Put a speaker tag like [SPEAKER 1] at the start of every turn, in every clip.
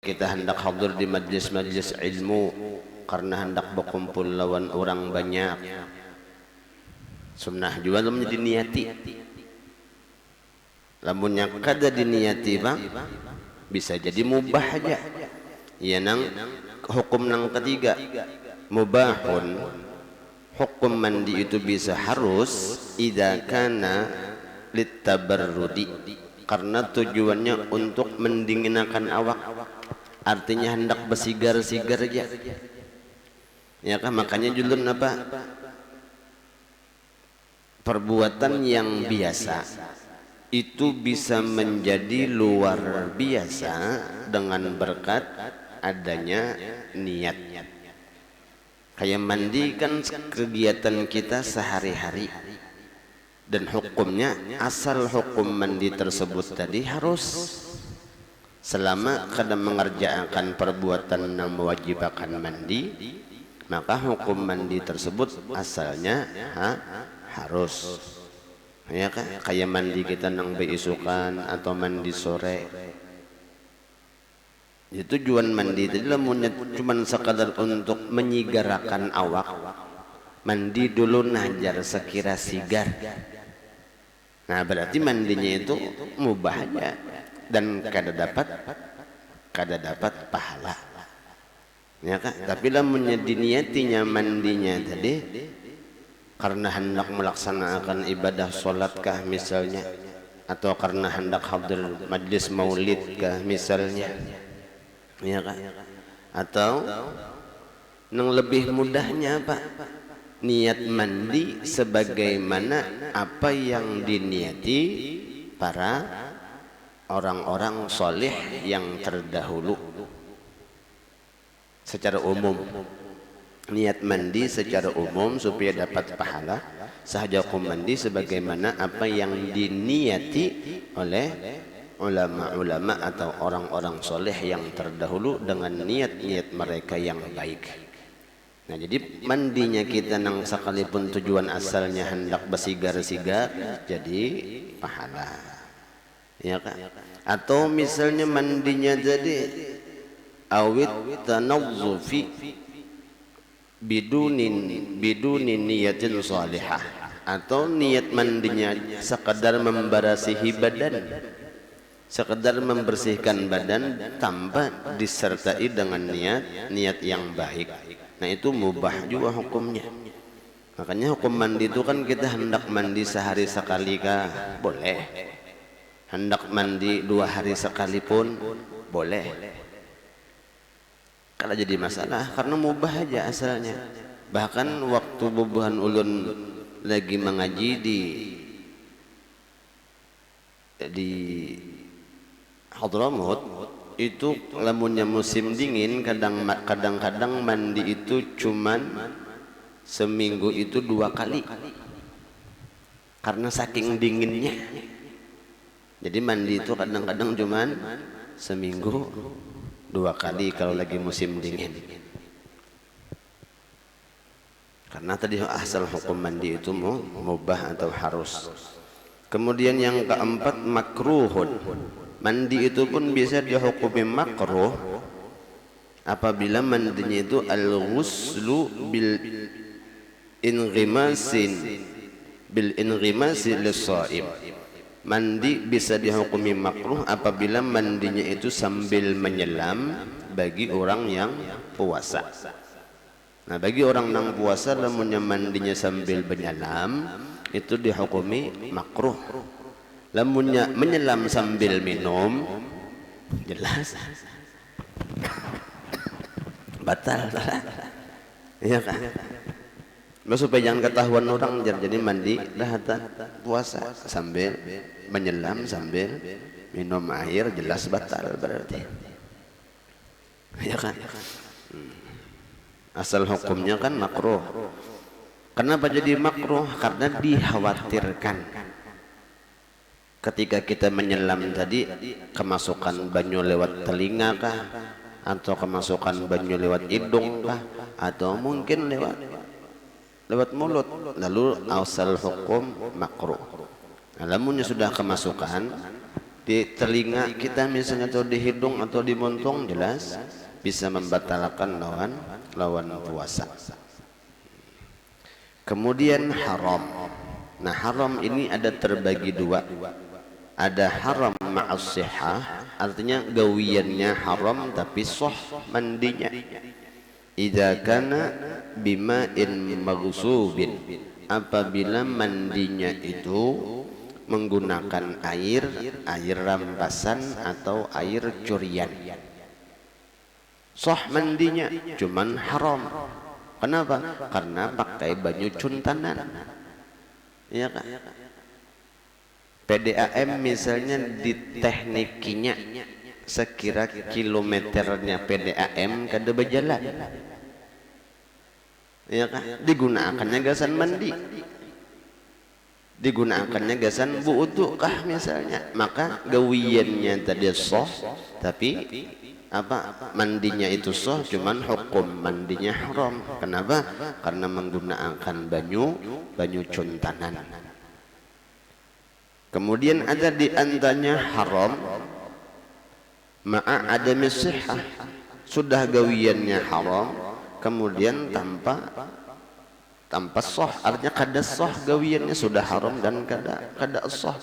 [SPEAKER 1] kita hendak hadir di majlis-majlis ilmu karena hendak berkumpul lawan orang banyak. Sunnah juga lamun diniati. Lamunnya kada diniati bang, bisa jadi mubah aja. Ya nang hukum nang ketiga mubahun, hukum mandi itu bisa harus idza kana litabarrudi, karena tujuannya untuk mendinginkan awak, artinya hendak bersigar-sigar aja. Ya kan, makanya julun apa, perbuatan yang biasa itu bisa menjadi luar biasa dengan berkat adanya niat. Kayak mandi kan kegiatan kita sehari-hari, dan hukumnya asal hukum mandi tersebut tadi harus selama kada mengerjakan perbuatan yang mewajibkan mandi, maka hukum mandi tersebut asalnya harus. Ya kan, kayak mandi kita nang beisukan atau mandi sore. Itu tujuan mandi tadi lamunnya cuman sekadar untuk menyigarakan awak, mandi dulu najar sekira sigar. Nah berarti mandinya itu mubah aja dan kada dapat pahala. Ya kan? Tapi lamunnya diniatinya mandinya tadi karena hendak melaksanakan ibadah sholat kah misalnya, atau karena hendak hadir majlis maulid kah misalnya, ya kan? Atau yang lebih mudahnya apa? Niat mandi sebagaimana apa yang diniati para orang-orang soleh yang terdahulu. Secara umum, niat mandi secara umum supaya dapat pahala, sahaja hukum mandi sebagaimana apa yang diniati oleh ulama-ulama atau orang-orang soleh yang terdahulu dengan niat-niat mereka yang baik. Nah jadi mandinya kita nang sekalipun tujuan asalnya hendak bersigar-sigar jadi pahala, ya kan? Atau misalnya mandinya jadi awit tanawzufi bidunin niyatin salihah, atau niat mandinya sekadar membarasihi badan, sekedar membersihkan badan tanpa disertai dengan niat yang baik. Nah itu mubah juga hukumnya. Makanya hukum mandi itu kan kita hendak mandi sehari sekali kah boleh, hendak mandi 2 hari sekali pun boleh. Kalau jadi masalah karena mubah aja asalnya. Bahkan waktu bubuhan ulun lagi mengaji di Hadramut itu, lamunnya musim dingin kadang-kadang mandi itu cuman seminggu itu 2 kali karena saking dinginnya. Jadi mandi itu kadang-kadang cuman seminggu 2 kali kalau lagi musim dingin. Karena tadi asal hukum mandi itu mubah atau harus. Kemudian yang keempat makruhun. Mandi itu pun bisa dihukumi makruh apabila mandinya itu al-ghuslu bil inghimasi lis-shaim. Mandi bisa dihukumi makruh apabila mandinya itu sambil menyelam bagi orang yang puasa. Nah bagi orang yang puasa lamunnya mandinya sambil menyelam itu dihukumi makruh. Lamunnya menyelam sambil minum jelas batal, ya kan? Supaya jangan ketahuan orang, jadi mandi dah puasa sambil menyelam sambil minum air jelas batal berarti, ya kan? Asal hukumnya kan makruh. Kenapa jadi makruh? Karena dikhawatirkan ketika kita menyelam tadi kemasukan banyu lewat telinga kah, atau kemasukan banyu lewat hidung kah, atau mungkin lewat mulut, lalu asal hukum makruh. Nah, lamunnya sudah kemasukan di telinga kita misalnya, atau di hidung atau di muntung, jelas bisa membatalkan lawan puasa. Kemudian haram. Nah, haram ini ada terbagi dua. Ada haram ma'as-sihah, artinya gawiannya haram tapi sah mandinya. Idza kana bima'in maghsubin, apabila mandinya itu menggunakan air rampasan atau air curian. Sah mandinya, cuman haram. Kenapa? Karena pakai baju cuntanan. Iya kan? PDAM misalnya di teknikinya sekira kilometernya PDAM kada berjalan. Iya kan? Digunakannya gasan mandi. Digunakannya gasan wudu kah misalnya, maka gawiannya tadi sah, tapi mandinya itu sah, cuman hukum mandinya haram. Kenapa? Karena menggunakan banyu cuntanan. Kemudian ada di antaranya haram ma'a adami sihah, sudah gawiannya haram kemudian tanpa sah, artinya kada sah gawiannya, sudah haram dan kada sah.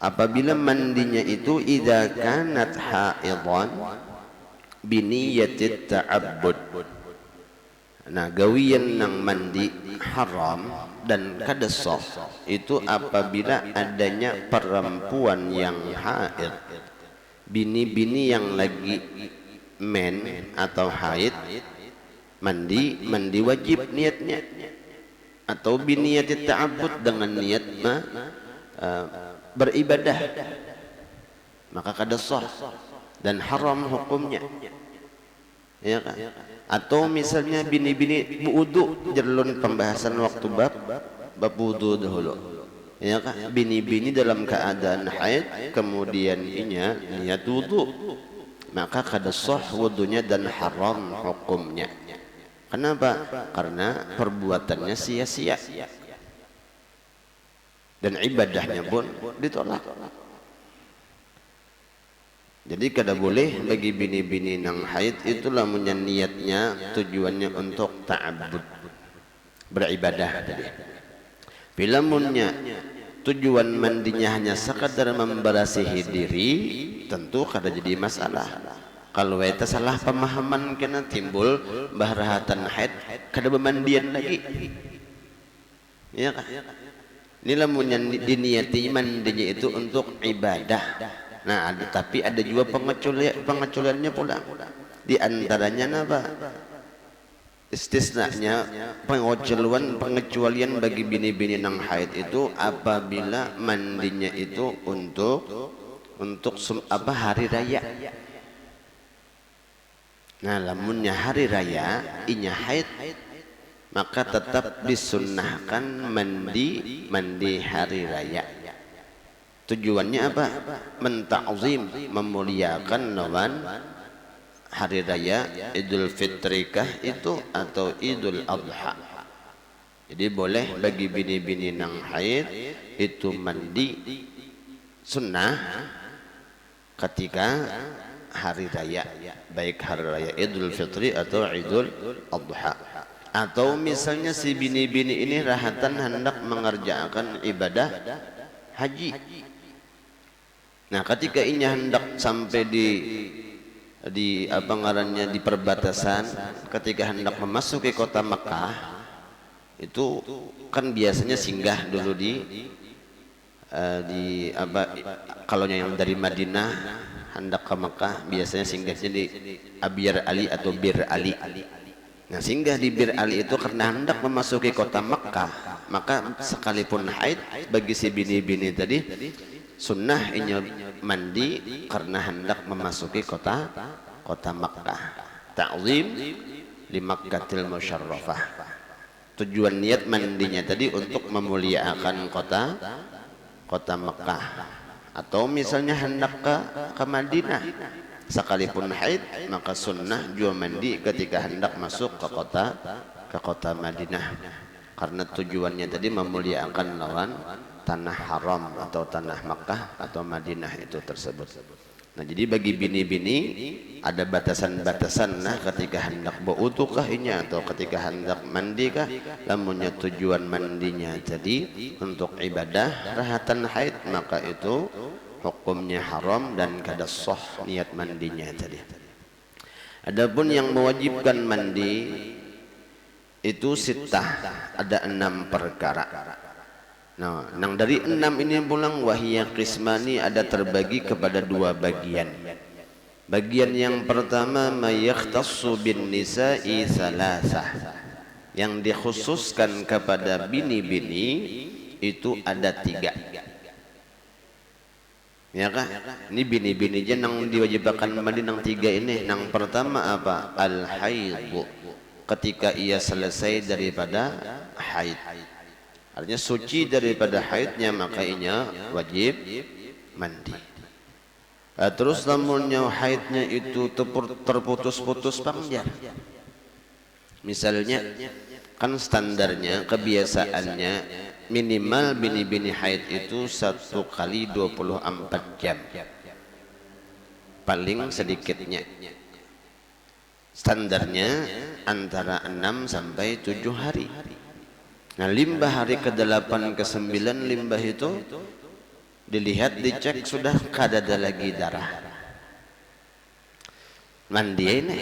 [SPEAKER 1] Apabila mandinya itu idza kanat haidhan biniyati ta'abbud. Nah, gawian nang mandi haram dan kada sah itu apabila adanya perempuan yang haid, bini-bini yang lagi men atau haid, mandi wajib niatnya, atau biniyati ta'abbud dengan niat beribadah, maka kada sah dan haram hukumnya. Ya kan? Atau misalnya bini-bini wudu, jerlun pembahasan waktu bab wudu dahulu. Ya kan? Bini-bini dalam keadaan haid kemudian inya niat wudu, maka kada sah wudunya dan haram hukumnya. Kenapa? Karena perbuatannya sia-sia dan ibadahnya pun ditolak. Jadi kada boleh bagi bini-bini nang haid itulah punya niatnya, tujuannya untuk ta'abbud, beribadah tadi. Bila munnya tujuan mandinya hanya sekadar memberasihi diri, tentu kada jadi masalah. Kalau itu salah pemahaman kena timbul bahrahatan haid kada bemandian lagi. Ya kan? Ini lamunnya diniati mandinya itu untuk ibadah. Nah, tapi ada juga pengecualiannya pula. Di antaranya apa? Istisnanya pengecualian bagi bini-bini nang haid itu apabila mandinya itu untuk hari raya. Nah, lamunnya hari raya inya haid, maka tetap disunnahkan mandi hari raya. Tujuannya apa? Menta'zim, memuliakan lawan hari raya Idul Fitrikah itu atau Idul Adha. Jadi boleh bagi bini-bini nang haid itu mandi sunnah ketika hari raya, baik hari raya Idul Fitri atau Idul Adha. Atau misalnya si bini-bini ini rahatan hendak mengerjakan ibadah haji. Nah, ketika ini hendak sampai di apa ngarannya, di perbatasan, ketika hendak memasuki kota Makkah, itu kan biasanya singgah dulu di apa, kalau yang dari Madinah hendak ke Makkah biasanya singgahnya di Abiyar Ali atau Bir Ali. Nah, singgah di Bir Ali itu karena hendak memasuki kota Makkah, maka sekalipun haid bagi si bini-bini tadi sunnah ini mandi karena hendak memasuki kota Makkah. Ta'zim li Makkatil Musyarrafah. Tujuan niat mandinya tadi untuk memuliakan kota Makkah. Atau misalnya hendak ke Madinah, sekalipun haid maka sunnah juga mandi ketika hendak masuk ke kota Madinah, karena tujuannya tadi memuliakan tanah haram atau tanah Makkah atau Madinah itu tersebut. Nah, jadi bagi bini-bini ada batasan-batasan. Nah, ketika hendak beudukah ini atau ketika hendak mandi kah, lamunnya tujuan mandinya jadi untuk ibadah rahatan haid, maka itu hukumnya haram dan kada sah niat mandinya tadi. Adapun yang mewajibkan mandi itu sittah, ada 6 perkara. Nah, yang dari 6 ini pulang wahiyya qismani, ada terbagi kepada 2 bagian. Bagian yang pertama mayakhtassu bin nisa'i salasah, yang dikhususkan kepada bini-bini itu ada 3. Ya kah? Ini bini-bini aja nang diwajibkan mandi nang 3 ini. Nang pertama apa? Al-haid, ketika ia selesai daripada haid. Artinya suci daripada haidnya, maka ia wajib mandi. Terus namunnya haidnya itu terputus-putus panjang. Misalnya kan standarnya, kebiasaannya minimal bini-bini haid itu 1 kali 24 jam. Paling sedikitnya. Standarnya antara 6 sampai 7 hari. Nah, limbah hari ke-8 ke-9 limbah itu dilihat, dicek, sudah kada ada lagi darah. Mandi ini.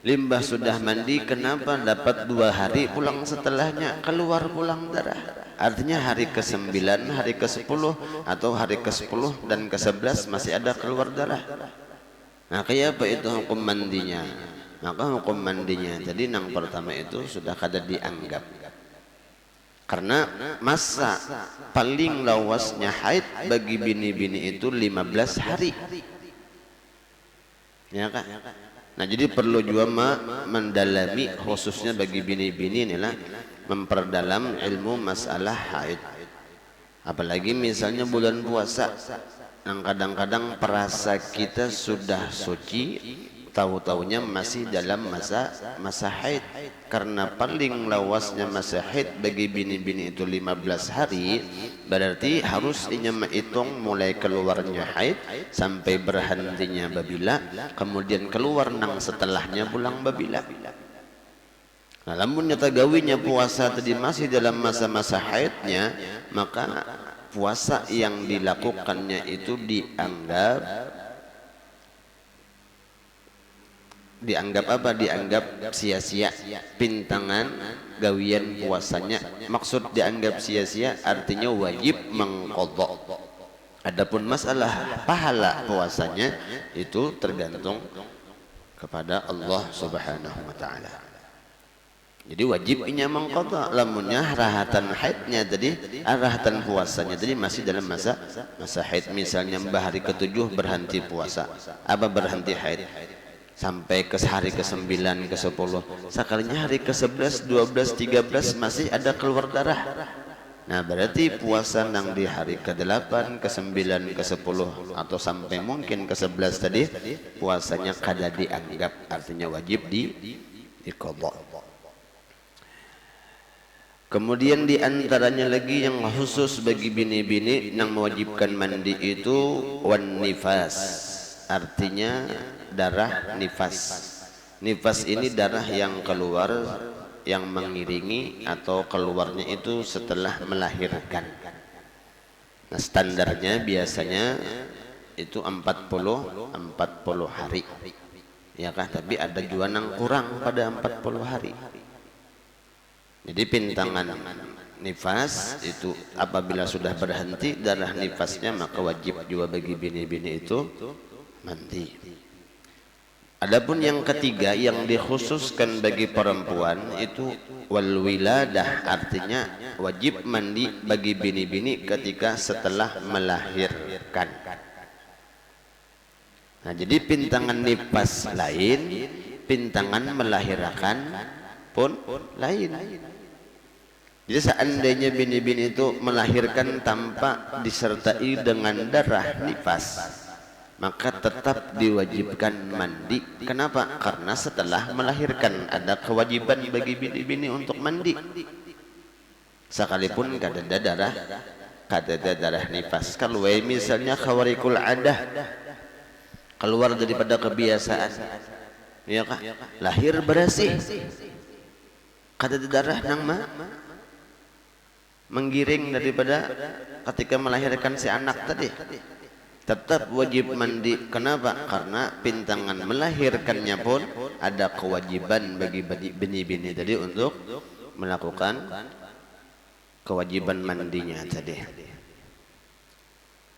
[SPEAKER 1] Limbah sudah mandi, kenapa dapat 2 hari pulang setelahnya keluar pulang darah? Artinya hari ke-9, hari ke-10 atau hari ke-10 dan ke-11 masih ada keluar darah. Nah, kayak apa itu hukum mandinya? Maka hukum mandinya jadi yang pertama itu sudah kada dianggap. Karena masa paling lawasnya haid bagi bini-bini itu 15 hari. Ya kan? Nah, jadi perlu juga mendalami, khususnya bagi bini-bini inilah memperdalam ilmu masalah haid. Apalagi misalnya bulan puasa, yang kadang-kadang perasa kita sudah suci, tahu-tahunya masih dalam masa haid. Karena paling lawasnya masa haid bagi bini-bini itu 15 hari, berarti harus inya menghitung mulai keluarnya haid sampai berhentinya babila, kemudian keluar nang setelahnya pulang babila. Nah, lamun nyata gawinya puasa tadi masih dalam masa-masa haidnya, maka puasa yang dilakukannya itu dianggap apa? Dianggap sia-sia, pintangan gawian puasanya. Maksud dianggap sia-sia artinya wajib mengqadha. Adapun masalah pahala puasanya itu tergantung kepada Allah Subhanahu wa taala. Jadi wajibnya mengqadha, lamunnya rahatan haidnya jadi rahatan puasanya jadi masih dalam masa haid. Misalnya hari ke-7 berhenti puasa, apa berhenti haid sampai ke hari ke-9, ke-10, sekalinya hari ke-11, 12, 13 masih ada keluar darah. Nah, berarti puasa nang di hari ke-8, ke-9, ke-10 atau sampai mungkin ke-11 tadi puasanya kada dianggap, artinya wajib diqadha. Kemudian di antaranya lagi yang khusus bagi bini-bini yang mewajibkan mandi itu wan nifas, artinya darah nifas. Nifas ini darah yang keluar, yang mengiringi atau keluarnya itu setelah melahirkan. Nah, standarnya biasanya itu 40 hari. Ya kah? Tapi ada juga yang kurang pada 40 hari. Jadi pintangan nifas itu apabila sudah berhenti darah nifasnya, maka wajib juga bagi bini-bini itu mandi. Adapun yang ketiga yang dikhususkan bagi perempuan itu wal wiladah, artinya wajib mandi bagi bini-bini ketika setelah melahirkan. Nah, jadi pintangan nifas lain, pintangan melahirkan pun lain. Jadi seandainya bini-bini itu melahirkan tanpa disertai dengan darah nifas, maka tetap diwajibkan mandi. Kenapa? Karena setelah melahirkan ada kewajiban bagi bini-bini untuk mandi, sekalipun kada ada kada darah nifas. Kalau misalnya khawarikul adah, keluar daripada kebiasaan, ya kah? Lahir bersih, kada darah nang menggiring daripada ketika melahirkan si anak tadi, tetap wajib mandi. Kenapa? Karena pintangan melahirkannya pun ada kewajiban bagi bini-bini tadi untuk melakukan kewajiban mandinya tadi.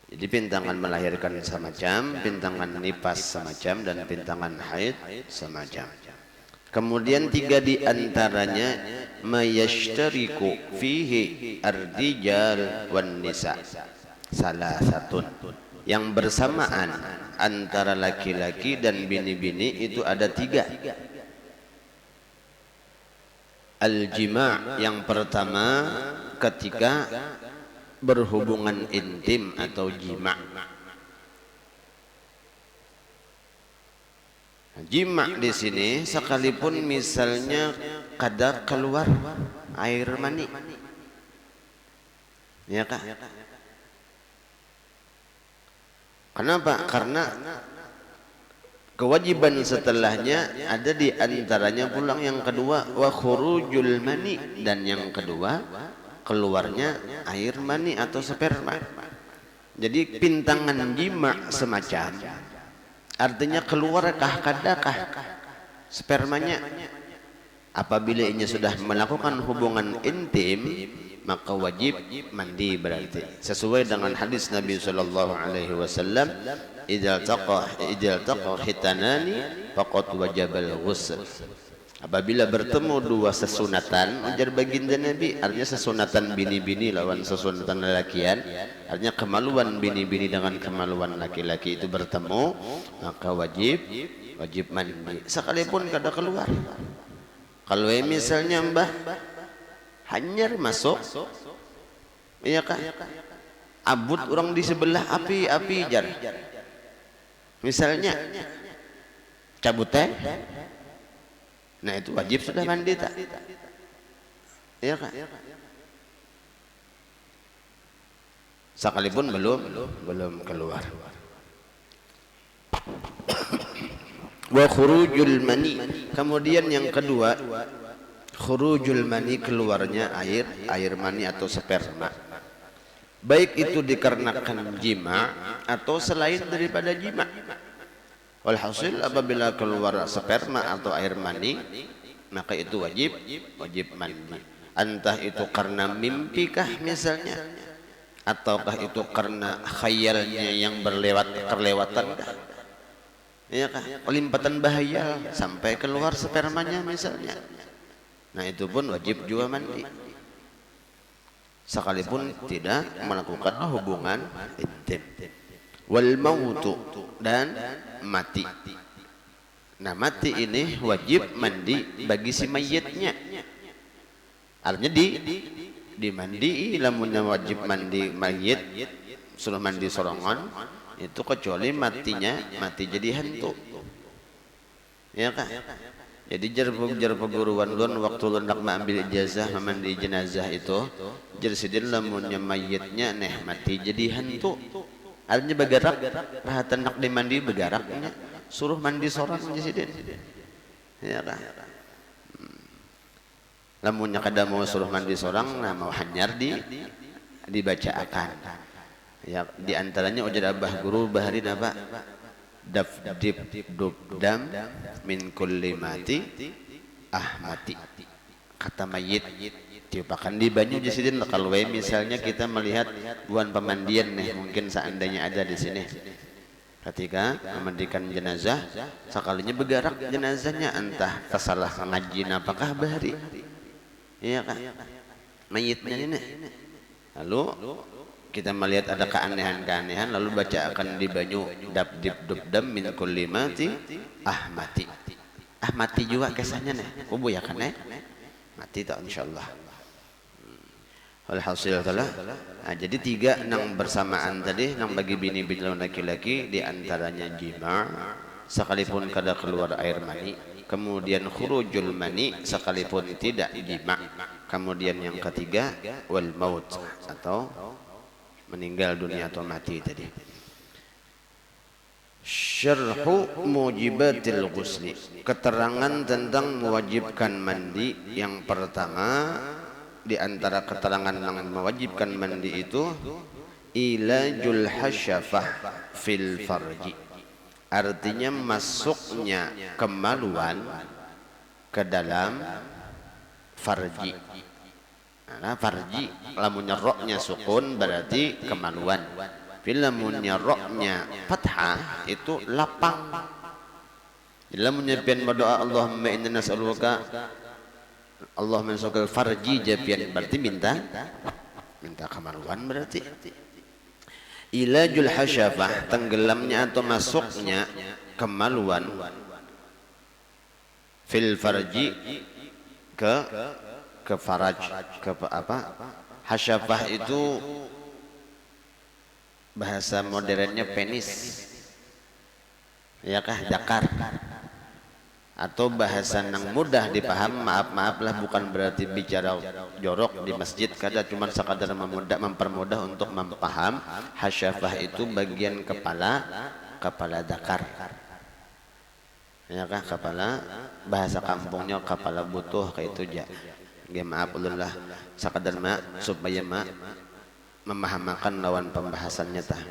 [SPEAKER 1] Jadi pintangan melahirkan semacam, pintangan nipas semacam, dan pintangan haid semacam. Kemudian 3 di antaranya mayashtariku fihi ar-rijal wan nisa. Salah satu yang bersamaan antara laki-laki dan bini-bini itu ada 3. Al-jima' yang pertama ketika berhubungan intim atau jima'. Jima' di sini sekalipun misalnya kada keluar air mani, ya kah? Kenapa? Karena kewajiban setelahnya ada di antaranya pulang yang kedua wa khurujul mani, dan yang kedua keluarnya air mani atau sperma. Jadi pintangan jima' semacam, artinya keluarkah kadakah spermanya. Apabila ia sudah melakukan hubungan intim, maka wajib mandi berarti. Sesuai dengan hadis Nabi sallallahu alaihi wasallam, "Idzal taqa khitanani faqad wajabal ghusl." Apabila bertemu 2 sesunatan, ujar baginda Nabi, artinya sesunatan bini-bini lawan sesunatan lelakian, artinya kemaluan bini-bini dengan kemaluan laki-laki itu bertemu, maka wajib mandi sekalipun kada keluar. Kalau misalnya mbah hanyar masuk, iya kah? Abut orang di sebelah api jar. Misalnya cabut teh, nah itu wajib sudah mandi tak? Iya kah? Sekalipun belum keluar. Wa khurujul mani. Kemudian yang kedua, khurujul mani, keluarnya air mani atau sperma. Baik itu dikarenakan jima atau selain daripada jima. Walhasil apabila keluar sperma atau air mani, maka itu wajib mandi. Entah itu karena mimpikah misalnya, ataukah itu karena khayalnya yang kelewatan, ya kah? Pelimpatan bahaya sampai keluar spermanya misalnya. Nah itu pun wajib juga mandi, sekalipun tidak melakukan hubungan intim. Wal mautu, dan mati. Nah mati ini wajib mandi bagi si mayitnya. Artinya dimandi, lamunnya wajib mandi mayit suruh mandi sorongan itu, kecuali mati jadi hantu, ya kah? Jadi jar peguruan lun waktu lun nak mengambil ijazah mandi jenazah itu, jar sidin lamunnya mayitnya neh mati jadi hantu, artinya bergerak rahatan nak dimandi bergeraknya, suruh mandi sorang jar sidin, ya kah? Lamunnya kada mau suruh mandi sorang, nah mau hanyar dibacakan. Ya di antaranya ujar abah guru bahari apa? Daf dip dub dam min kulli mati ahmati. Kata mayit tiupakan di banyu jasidin. Kalau misalnya kita melihat buan pemandian nih, mungkin seandainya ada di sini, ketika memandikan jenazah sekalinya bergerak jenazahnya, entah tersalah ngaji apakah bahari, iya kan mayitnya ini. Lalu kita melihat ada keanehan-keanehan, lalu baca akan di banyu dab dip dub dam min kulli mati ahmati. Ahmati juga kesannya nih, kubu ya kan mati tak insyaallah. Alhasil adalah jadi 3 nang bersamaan tadi, nang bagi bini-bini laki-laki di antaranya jima sekalipun kada keluar air mani, kemudian khurujul mani sekalipun tidak jima, kemudian yang ketiga wal maut atau meninggal dunia atau mati tadi. Syarhu mujibatil ghusli, keterangan tentang mewajibkan mandi. Yang pertama di antara keterangan yang mewajibkan mandi itu ilajul hasyafah fil farji, artinya masuknya kemaluan ke dalam farji. Nah, farji lamunnya roknya sukun berarti kemaluan, lamunnya roknya fathah itu lapang. Lamunnya pian berdoa Allahumma inna nas'aluka Allahumma nas'aluka farji japian berarti minta kemaluan berarti. Ilajul hasyafah, tenggelamnya atau masuknya kemaluan fil farji ke faraj, ke apa? Hasyafah itu bahasa modernnya penis. Ya kah, dakar. Atau bahasa yang mudah dipaham, maaf lah, bukan berarti bicara jorok di masjid, kada cuma sekadar mempermudah untuk memaham. Hasyafah itu bagian kepala dakar. Ya kah, kepala, bahasa kampungnya kepala butuh kayak itu aja. Ya maaf ulun lah, sekadar supaya memahamakan lawan pembahasannya tah.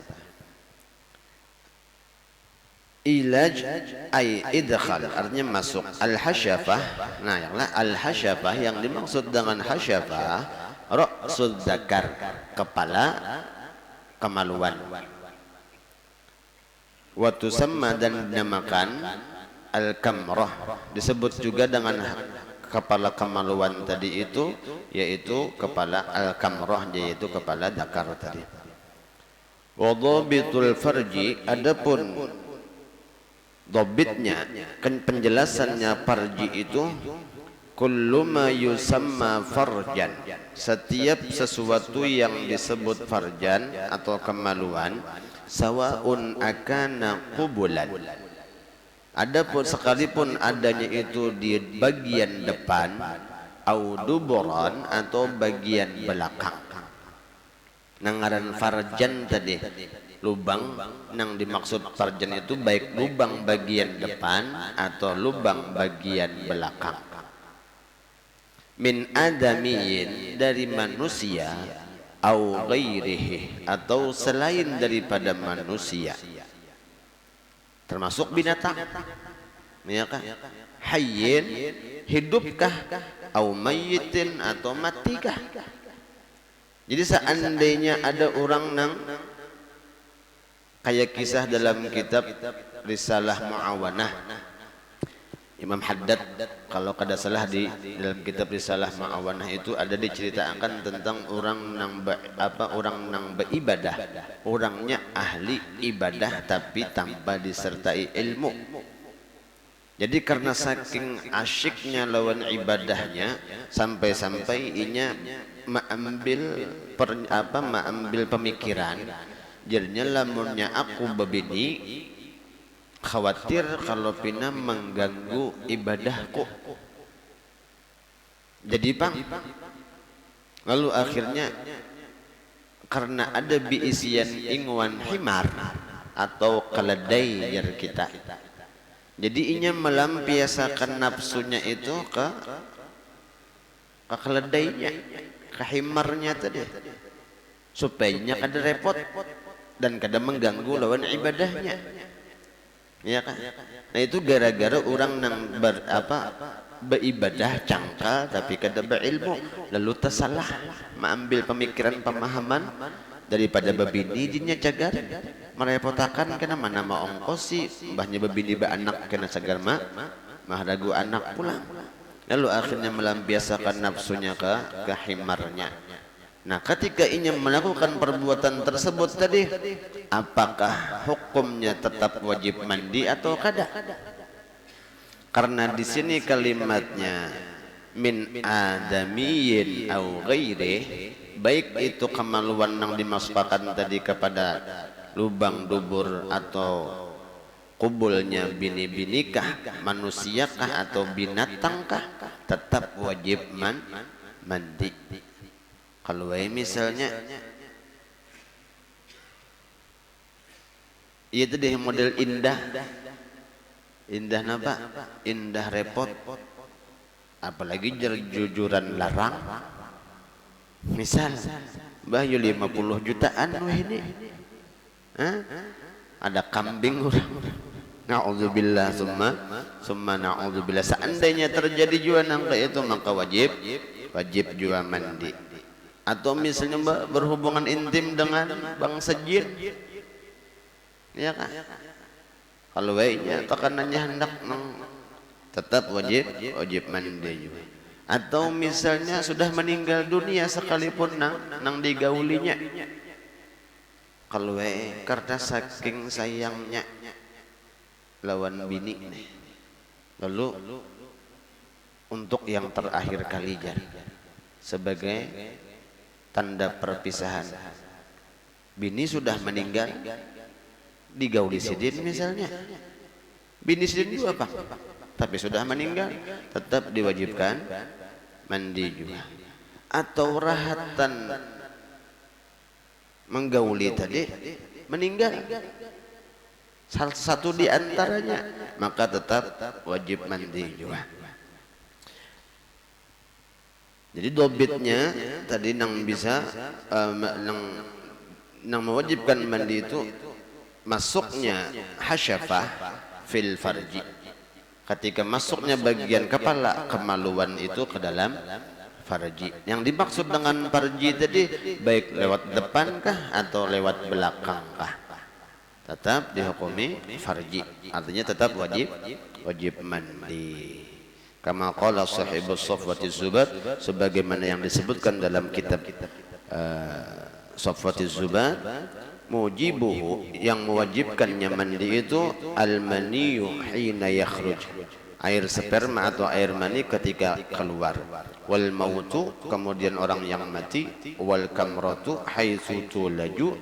[SPEAKER 1] Ilaj ay idkhal, artinya masuk. Al-hasyafah, nah yang lah al-hasyafah yang dimaksud dengan hasyafah ra'sul dzakar, kepala kemaluan. Wa tusamma, dan dinamakan al-kamrah, disebut juga dengan kepala kemaluan tadi itu, yaitu kepala al-kamrah, yaitu kepala dzakar tadi. Wa dhabitul farji, adapun dhabitnya, penjelasannya farji itu kullu ma yusamma farjan, setiap sesuatu yang disebut farjan atau kemaluan, sawaun akana qubulan, adapun sekalipun adanya itu di bagian depan, au duburan, atau bagian belakang. Nangaran farjan tadi lubang, yang dimaksud farjan itu baik lubang bagian depan atau lubang bagian belakang. Min adamiyin, dari manusia, au ghairihi, atau selain daripada manusia, termasuk binatang. Ya kah? Hayyin, hidupkah, au mayyitin, atau matikah. Jadi seandainya ada orang nang kayak kisah dalam kitab Risalah Mu'awanah Imam Haddad, kalau kada salah di dalam kitab Risalah Mu'awanah itu ada diceritakan tentang orang nang beribadah, orangnya ahli ibadah tapi tanpa disertai ilmu. Jadi karena saking asyiknya lawan ibadahnya, sampai-sampai inya mengambil pemikiran, jadinya lamunnya aku babini khawatir kalau pina mengganggu ibadahku. Jadi lalu akhirnya karena ada biisian ingwan himar atau keledai jar kita, jadi inya melampiaskan nafsunya itu ke keledainya, ke himarnya tadi, supaya kada repot dan kada mengganggu lawan ibadahnya. Ya kan? Nah itu gara-gara orang nang beribadah cangkal tapi kada berilmu, lalu tersalah mengambil pemikiran pemahaman daripada babini dinya cagar merepotakan kena mana ma ongkosi bahnya babini ba anak kena cagar mah ragu anak pulang, lalu akhirnya melampiaskan nafsunya ke himarnya. Nah ketika ia melakukan perbuatan tersebut tadi, apakah hukumnya tetap wajib mandi atau kada? Karena di sini kalimatnya min adamiyin au ghairi, baik itu kemaluan yang dimasukkan tadi kepada lubang dubur atau kubulnya bini-binikah, manusiakah atau binatangkah, tetap wajib mandi. Kalau misalnya Iya itu deh model indah. Indah napa? Indah repot. Apalagi jujuran larang. Misal bayu 50 jutaan wah ini. Hah? Ada kambing orang. Na'udzubillah summa na'udzubillah. Seandainya terjadi juga nang kayak itu maka wajib juga mandi. Atau misalnya berhubungan intim dengan bangsa jin. Ya kan? Kalau baiknya tekanannya hendak tetap wajib mandi juga. Atau misalnya sudah meninggal dunia sekalipun nang digaulinya. Kalau karena saking sayangnya lawan bini nih. Lalu untuk yang terakhir kalinya sebagai tanda perpisahan. Bini sudah meninggal digauli sidin misalnya. Bini sidin juga apa? Tapi sudah meninggal tetap diwajibkan mandi juga. Atau rahatan menggauli tadi meninggal salah satu di antaranya maka tetap wajib mandi juga. Jadi dobitnya tadi nang bisa nang mewajibkan mandi itu masuknya hasyafah fil farji. Ketika masuknya bagian kepala kemaluan itu ke dalam farji. Yang dimaksud dengan farji tadi baik lewat depan kah atau lewat belakang kah? Tetap dihukumi farji. Artinya tetap wajib mandi. Kama qala sahibus Safwatiz Zubat, sebagaimana yang disebutkan dalam kitab Safwatiz Zubat, mujibuhu, yang mewajibkannya mandi itu al-maniyu hina yakhruj, air sperma atau air mani ketika keluar, wal mautu, kemudian orang yang mati, wal kamratu haitsu tulaju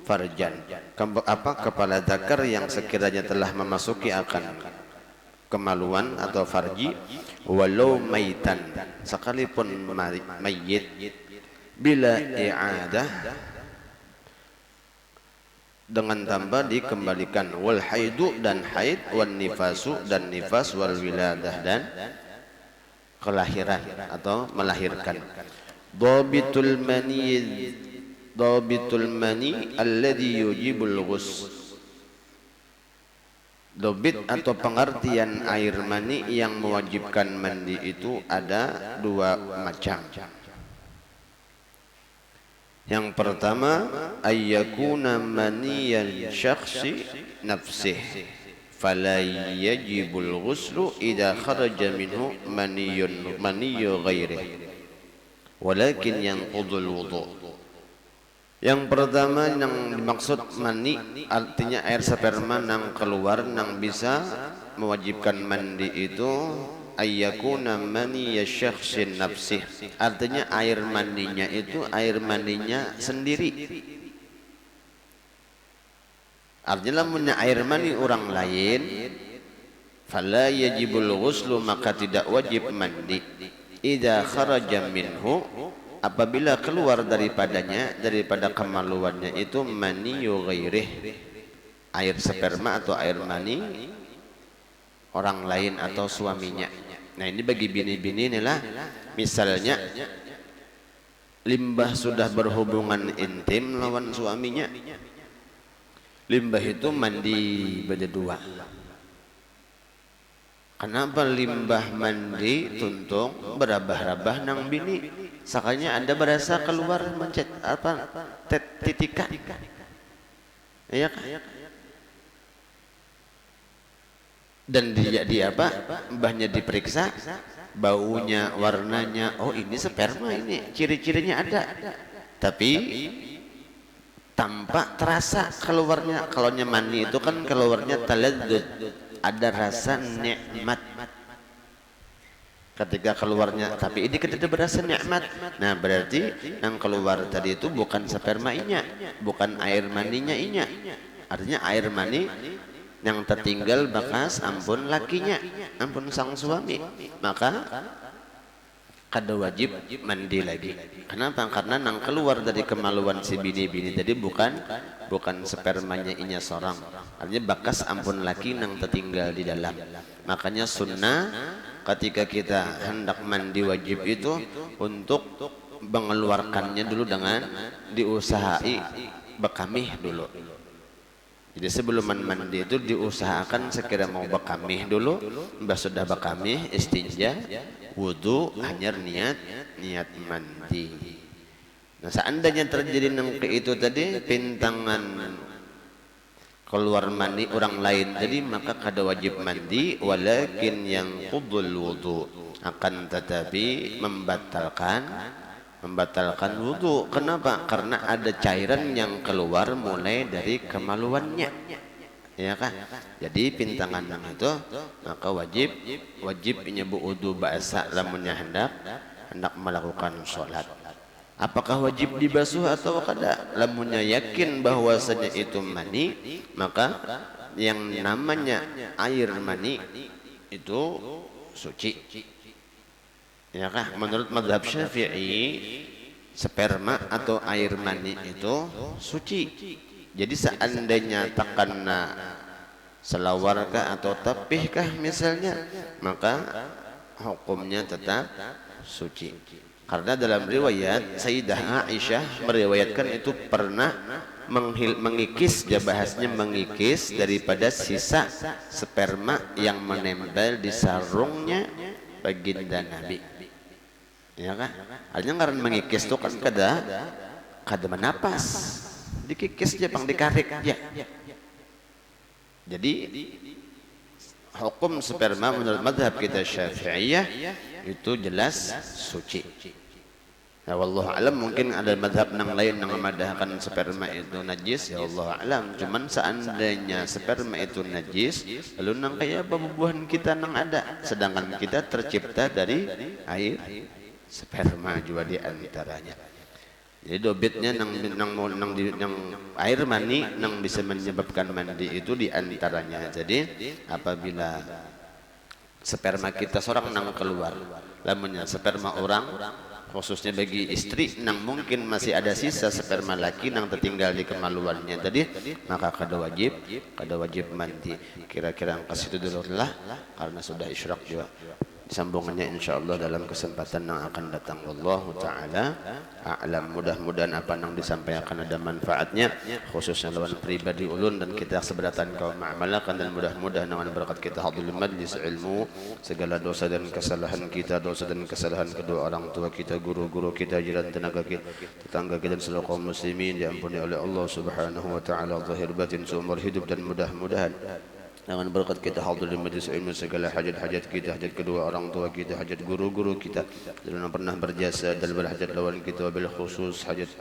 [SPEAKER 1] farjan, kepala zakar yang sekiranya telah memasuki akan kemaluan atau farji, walau maitan, sekalipun mayit, bila i'adah, dengan tambah dikembalikan, wal haidu, dan haid, wan nifasu, dan nifas, wal wiladah, dan kelahiran atau melahirkan. Dhabitul mani alladhi yujibul ghusl. Dobit atau pengertian air mani yang mewajibkan mandi itu ada dua macam. Yang pertama, ayyakuna maniyan syakhsi nafsih, fala yajibul ghuslu idza kharaja minhu maniyyu ghairihi, walakin yanqudul wudu'. Yang pertama yang dimaksud mani artinya air sperma nang keluar nang bisa mewajibkan mandi itu ayyakuna mani syakhsin nafsih, artinya air mandinya itu air mandinya sendiri. Artinya lamunnya air mani orang lain, fala yajibul ghuslu, maka tidak wajib mandi. Idza kharaja minhu, apabila keluar daripada kemaluannya itu maniyyu ghairih, air sperma atau air mani orang lain atau suaminya. Nah ini bagi bini-bini inilah, misalnya limbah sudah berhubungan intim lawan suaminya, limbah itu mandi berdua. Kenapa limbah mandi tuntung berabah-rabah nang bini? Sakanya Anda berasa keluar mencet apa titikan. Iya kan? Dan di apa? Mbahnya diperiksa, baunya, warnanya, oh ini sperma, ini ciri-cirinya ada. Tapi tampak terasa keluarnya. Kalau mani itu kan keluarnya taladzud, ada rasa nikmat ketika keluarnya, tapi ini tidak berasa nikmat. Nah berarti yang keluar tadi itu bukan spermanya, bukan air maninya inya. Artinya air mani yang tertinggal bekas ampun lakinya, ampun sang suami. Maka kada wajib mandi lagi. Kenapa? Karena nang keluar dari kemaluan si bini-bini tadi bukan spermanya inya sorang. Artinya bakas ampun laki nang tertinggal di dalam. Makanya sunnah ketika kita hendak mandi wajib itu untuk mengeluarkannya dulu dengan diusahai bekamih dulu. Jadi sebelum mandi itu diusahakan sekira mau bekamih dulu, mbah sudah bekamih istinja, wudu, hanyar niat mandi. Nah, seandainya terjadi nangke itu tadi pintangan keluar mandi orang lain tadi, maka kada wajib mandi, walakin yang qudul wudu, akan tetapi membatalkan wudu. Kenapa? Karena ada cairan yang keluar mulai dari kemaluannya, ya kan? Jadi pintangan itu maka wajib nyebu wudu bahasa lamunnya hendak melakukan sholat. Apakah wajib dibasuh atau kada? Lamunnya yakin bahwasanya itu mani, maka yang namanya air mani itu suci. Ya kah? Menurut mazhab Syafi'i, sperma atau air mani itu suci. Jadi seandainya takana selawarkah atau tapihkah misalnya, maka hukumnya tetap suci. Karena dalam riwayat Sayyidah Aisyah meriwayatkan itu pernah mengikis, dia bahasnya mengikis daripada sisa sperma yang menempel di sarungnya baginda Nabi. Ya kan? Artinya karena mengikis itu kan kada menapas, dikikis aja pang dikarik ya. Jadi hukum sperma menurut madhab kita Syafi'iyah itu jelas suci. Nah, wallahu alam, mungkin ada madhab nang lain yang memadahkan sperma itu najis, ya Allah alam. Cuman seandainya sperma itu najis, lalu nang kayak bubuhan kita nang ada, sedangkan kita tercipta dari air sperma juga di antaranya. Jadi dobitnya nang air mani nang bisa menyebabkan mandi itu di antaranya. Jadi apabila sperma kita seorang nang keluar, lamunnya sperma orang khususnya bagi istri nang mungkin masih ada sisa sperma laki nang tertinggal di kemaluannya tadi, maka kada wajib mandi. Kira-kira angka situ dulu lah karena sudah isyraq juga. Sambungannya insyaallah dalam kesempatan yang akan datang. Wallahu taala a'lam. Mudah-mudahan apa yang disampaikan ada manfaatnya, khususnya lawan pribadi ulun dan kita seberatan kaum ma'amalakan, dan mudah-mudahan dengan berkat kita hadil majlis ilmu, segala dosa dan kesalahan kita, dosa dan kesalahan kedua orang tua kita, guru-guru kita, jiran tenaga kita, tetangga kita dan seluruh kaum muslimin diampuni oleh Allah Subhanahu wa taala zahir batin seumur hidup. Dan mudah-mudahan dengan berkat kita hadir di majlis ilmu, segala hajat-hajat kita, hajat kedua orang tua kita, hajat guru-guru kita yang pernah berjasa dalam berhajat lawan kita, bil khusus hajat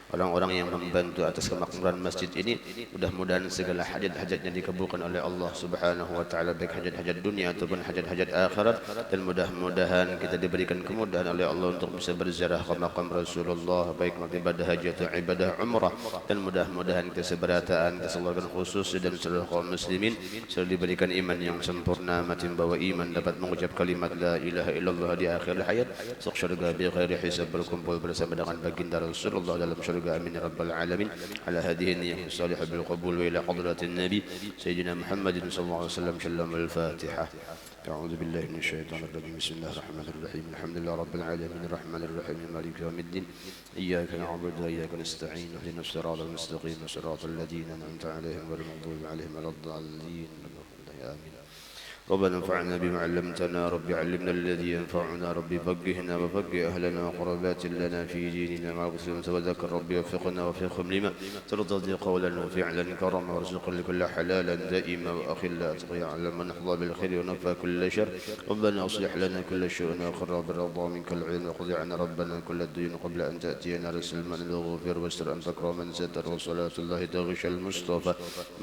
[SPEAKER 1] orang-orang yang membantu atas kemakmuran masjid ini, mudah-mudahan segala hajat-hajatnya dikabulkan oleh Allah Subhanahu wa taala, baik hajat-hajat dunia ataupun hajat-hajat akhirat. Dan mudah-mudahan kita diberikan kemudahan oleh Allah untuk bisa berziarah ke makam Rasulullah, baik ibadah haji atau ibadah umrah. Dan mudah-mudahan keseberataan, keseluruhan khusus dan seluruh kaum muslimin selalu diberikan iman yang sempurna, mati membawa iman, dapat mengucap kalimat la ilaha illallah di akhir hayat, masuk syurga bi ghairi hisab, berkumpul bersama dengan baginda Rasulullah dalam syurga. آمين يا رب العالمين. على هذه النية الصالحة بالقبول وإلى حضرة النبي سيدنا محمد صلى الله عليه وسلم. شلم الفاتحة. أعوذ بالله من الشيطان الرجيم. بسم الله الرحمن الرحيم. الحمد لله رب العالمين الرحمن الرحيم مالك يوم الدين. إياك نعبد وإياك نستعين اهدنا الصراط المستقيم صراط الذين أنعمت عليهم غير المغضوب عليهم ولا الضالين. آمين. ربنا انفعنا بما علمتنا، رب علمنا الذي ينفعنا، رب فقهنا وفقه أهلنا وقربات لنا في ديننا مع المسلمين، وذكر ربي وفقنا وفقهم لما ترتضي قولا وفعلا كرما، وارزقنا لكل حلالا دائما وأخلا أتقيا على من نحظى بالخير ونفى كل شر. ربنا أصلح لنا كل شيء وخر بالرضا منك العين، وقضي عنا ربنا كل الدين قبل أن تأتينا رسل من الغفير واستر أن تكرم من ستر، وصلاة الله تغشى المصطفى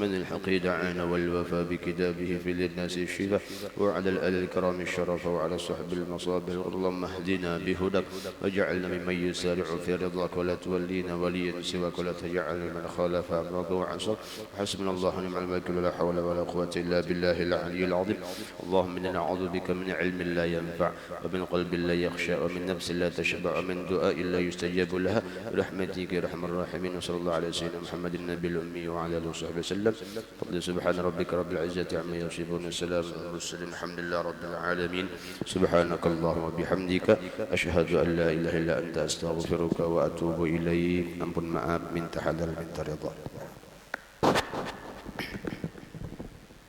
[SPEAKER 1] من الحق دعانا والوفى بكتابه في للناس الشفاء الشبه وعلى الآل الكرام الشرف وعلى الصحب المصابر. اللهم اهدنا بهداك واجعلنا ممن يسارع في رضاك ولا تولينا وليا سواك ولا تجعلنا من خالف أمرك وعصاك. حسبنا الله ونعم الوكيل ولا حول ولا قوة إلا بالله العلي العظيم. اللهم إنا نعوذ بك من علم لا ينفع ومن قلب لا يخشى ومن نفس لا تشبع ومن دعاء لا يستجاب لها برحمتك يا أرحم الراحمين. وصلى الله على سيدنا محمد النبي الأمي وعلى آله وصحبه وسلم. فضل سبحان ربك رب العزة عما يصفون السلام على المرسلين الحمد لله رب العالمين. سبحانك اللهم وبحمدك أشهد أن لا إله إلا أنت أستغفرك وأتوب إليك. Ampun maaf minta hadal minta ridha.